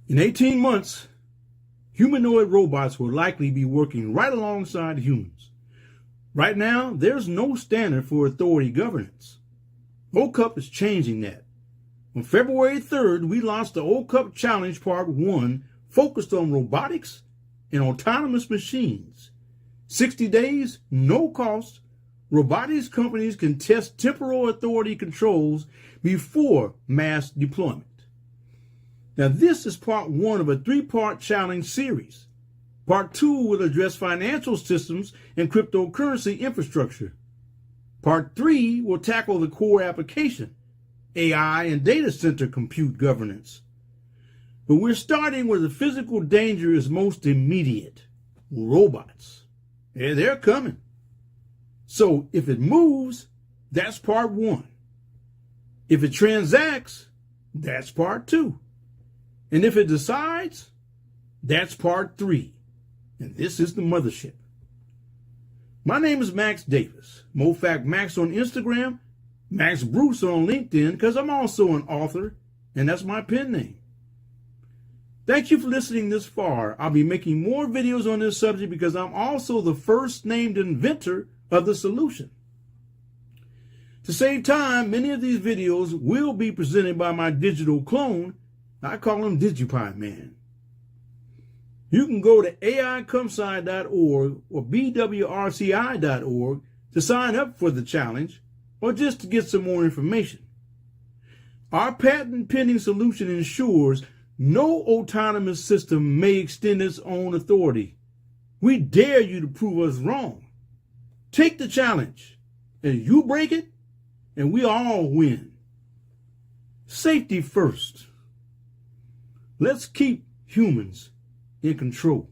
In 18 months, humanoid robots will likely be working right alongside humans. Right now, there's no standard for authority governance. OCUP is changing that. On February 3rd, we launched the OCUP Challenge Part 1, focused on robotics and autonomous machines. 60 days, no cost. Robotics companies can test temporal authority controls before mass deployment. Now, this is part 1 of a 3-part challenge series. Part 2 will address financial systems and cryptocurrency infrastructure. Part 3 will tackle the core application, AI and data center compute governance. But we're starting where the physical danger is most immediate: robots. Yeah, they're coming. So if it moves, that's part 1. If it transacts, that's part 2. And if it decides, that's part 3. And this is the mothership. My name is Max Davis, MoFac Max on Instagram, Max Bruce on LinkedIn, because I'm also an author, and that's my pen name. Thank you for listening this far. I'll be making more videos on this subject because I'm also the first named inventor of the solution. To save time, many of these videos will be presented by my digital clone. I call him DigiPie Man. You can go to AIComSci.org or BWRCI.org to sign up for the challenge or just to get some more information. Our patent pending solution ensures no autonomous system may extend its own authority. We dare you to prove us wrong. Take the challenge, and you break it, and we all win. Safety first. Let's keep humans in control.